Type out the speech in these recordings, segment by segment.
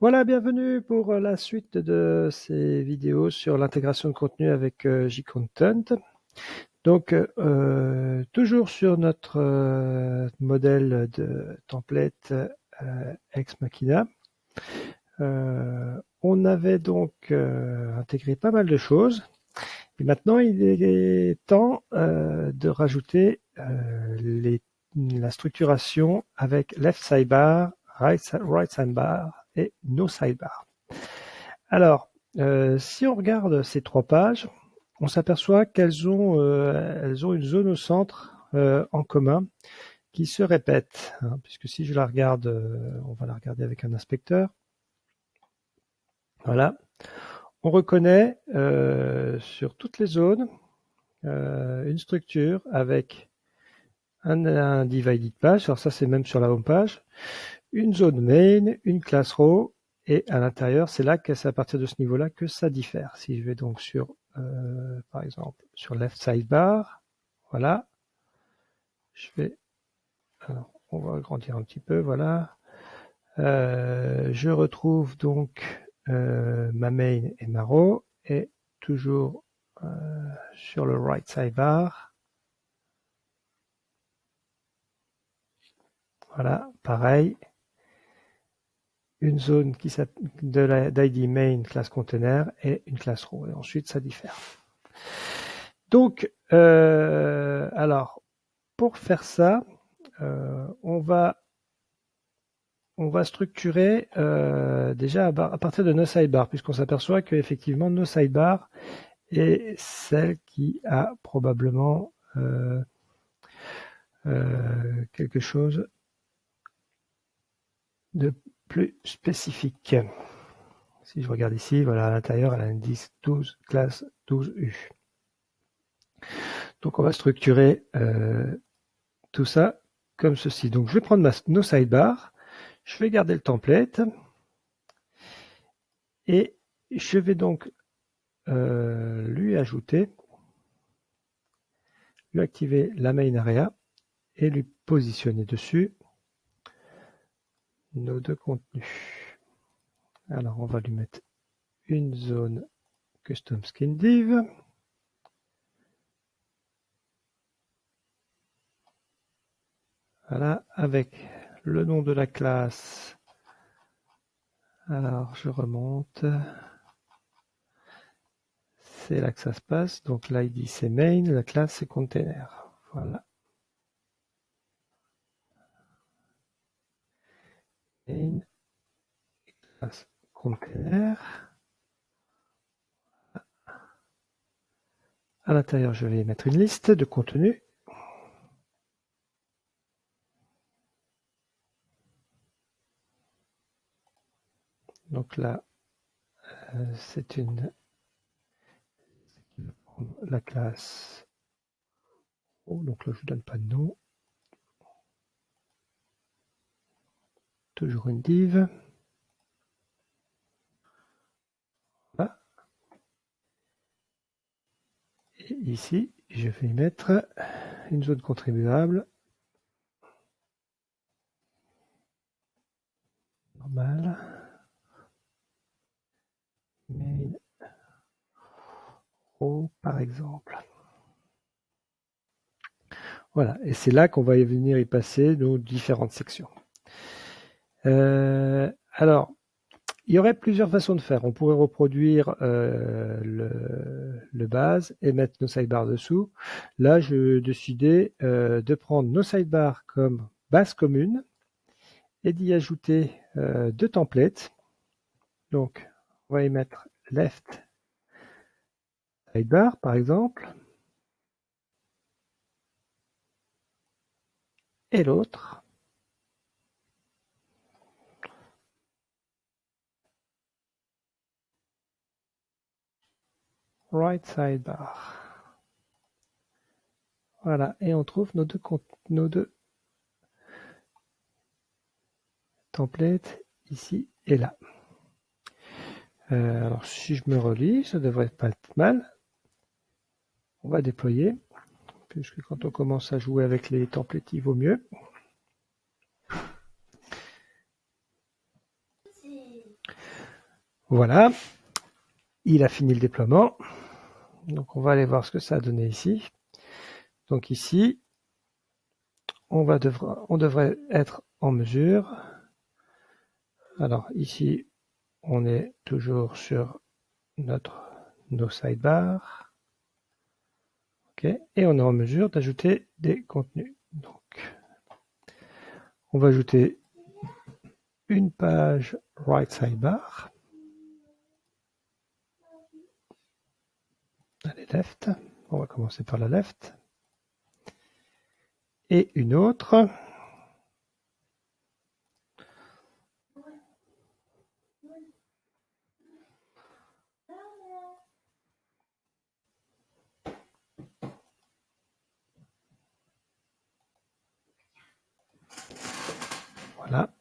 Voilà, bienvenue pour la suite de ces vidéos sur l'intégration de contenu avec jContent. Donc, toujours sur notre modèle de template Ex Machina. On avait donc intégré pas mal de choses. Et maintenant, il est temps de rajouter la structuration avec left sidebar, right sidebar et no sidebar. Alors, si on regarde ces trois pages, on s'aperçoit qu'elles ont une zone au centre en commun qui se répète, hein, puisque si je la regarde, on va la regarder avec un inspecteur. Voilà. On reconnaît sur toutes les zones une structure avec un divided page, alors ça c'est même sur la home page, une zone main, une classe row, et à l'intérieur, c'est là que c'est à partir de ce niveau-là que ça diffère. Si je vais donc sur, par exemple, sur left sidebar, voilà, je vais, alors, on va agrandir un petit peu, voilà. Je retrouve donc ma main et ma row, et toujours sur le right sidebar. Voilà, pareil. Une zone qui de d'ID main classe container et une classe row. Et ensuite, ça diffère. Donc, alors, pour faire ça, on va structurer déjà à partir de nos sidebars, puisqu'on s'aperçoit qu'effectivement, nos sidebars est celle qui a probablement quelque chose de plus spécifique. Si je regarde ici, voilà, à l'intérieur, elle a un indice 12, classe 12U. Donc, on va structurer tout ça comme ceci. Donc, je vais prendre nos sidebars, je vais garder le template, et je vais donc lui ajouter, lui activer la main area et lui positionner dessus nos deux contenus. Alors, on va lui mettre une zone custom skin div. Voilà, avec le nom de la classe. Alors, je remonte. C'est là que ça se passe. Donc, l'ID, c'est main, la classe, c'est container. Voilà. Main, classe, container. À l'intérieur, je vais mettre une liste de contenus. Donc là, c'est la classe. Oh, donc là, je ne donne pas de nom. Toujours une div. Voilà. Et ici, je vais y mettre une zone contribuable. Normal. Main row, par exemple. Voilà, et c'est là qu'on va venir y passer nos différentes sections. Alors, il y aurait plusieurs façons de faire. On pourrait reproduire le base et mettre nos sidebars dessous. Là, je décidais de prendre nos sidebars comme base commune et d'y ajouter deux templates. Donc, on va y mettre left sidebar, par exemple, et l'autre, right sidebar. Voilà, et on trouve nos deux templates ici et là. Alors, si je me relis, ça devrait pas être mal. On va déployer, puisque quand on commence à jouer avec les templates, il vaut mieux. Voilà, il a fini le déploiement. Donc on va aller voir ce que ça a donné ici. Donc ici, on devrait être en mesure. Alors ici, on est toujours sur nos sidebars. OK, et on est en mesure d'ajouter des contenus. Donc, on va ajouter une page right sidebar. Allez, left. On va commencer par la left. Et une autre. Voilà.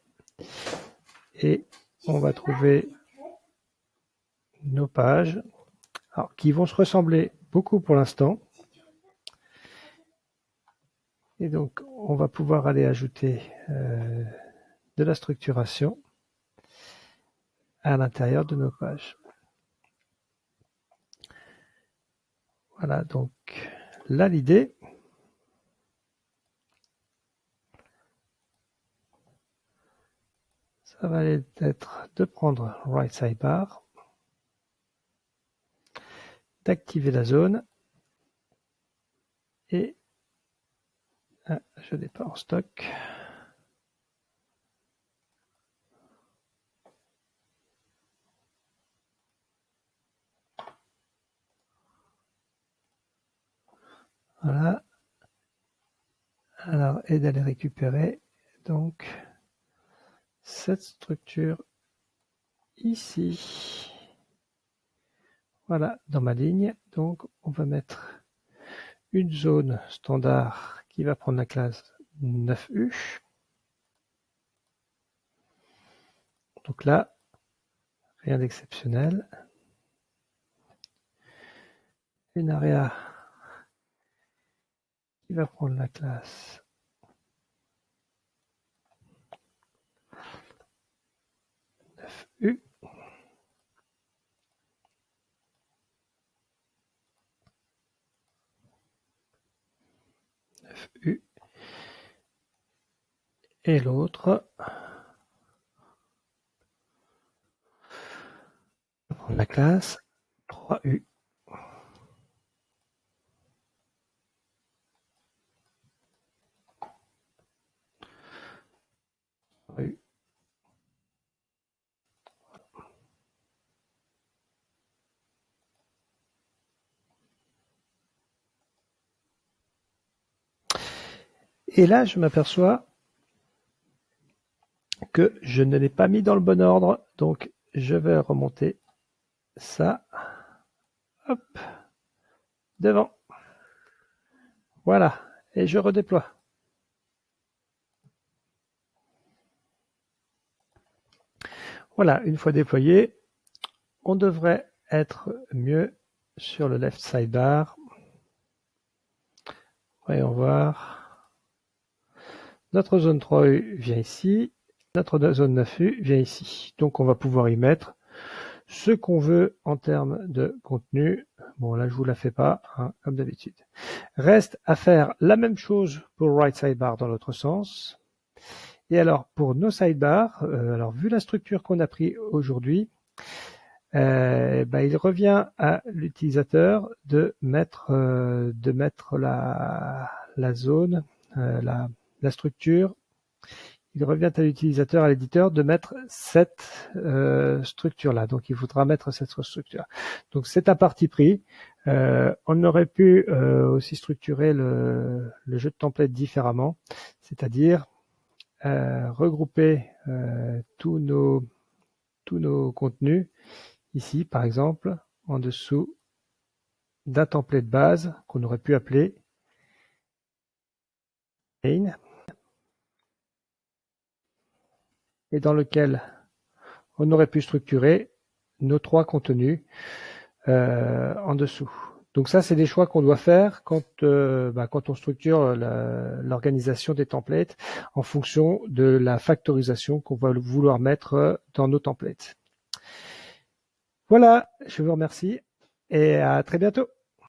Et on va trouver nos pages, alors, qui vont se ressembler beaucoup pour l'instant. Et donc, on va pouvoir aller ajouter de la structuration à l'intérieur de nos pages. Voilà, donc là, l'idée, ça va être de prendre right sidebar, d'activer la zone et je n'ai pas en stock. Voilà. Alors, et d'aller récupérer donc cette structure ici. Voilà, dans ma ligne. Donc, on va mettre une zone standard qui va prendre la classe 9U. Donc là, rien d'exceptionnel. Une area qui va prendre la classe 9U. Et l'autre va prendre la classe 3U. Et là, je m'aperçois que je ne l'ai pas mis dans le bon ordre. Donc, je vais remonter ça. Hop. Devant. Voilà. Et je redéploie. Voilà. Une fois déployé, on devrait être mieux sur le left sidebar. Voyons voir. Notre zone 3U vient ici. Notre zone 9U vient ici. Donc, on va pouvoir y mettre ce qu'on veut en termes de contenu. Bon, là, je vous la fais pas, hein, comme d'habitude. Reste à faire la même chose pour right sidebar dans l'autre sens. Et alors, pour nos sidebars, alors vu la structure qu'on a pris aujourd'hui, il revient à l'utilisateur de mettre la zone, la structure. Il revient à l'utilisateur, à l'éditeur, de mettre cette structure-là. Donc, il faudra mettre cette structure. Donc, c'est un parti pris. On aurait pu aussi structurer le jeu de templates différemment, c'est-à-dire regrouper tous nos contenus ici, par exemple, en dessous d'un template base qu'on aurait pu appeler main, et dans lequel on aurait pu structurer nos 3 contenus en dessous. Donc ça, c'est des choix qu'on doit faire quand on structure l'organisation des templates en fonction de la factorisation qu'on va vouloir mettre dans nos templates. Voilà, je vous remercie et à très bientôt.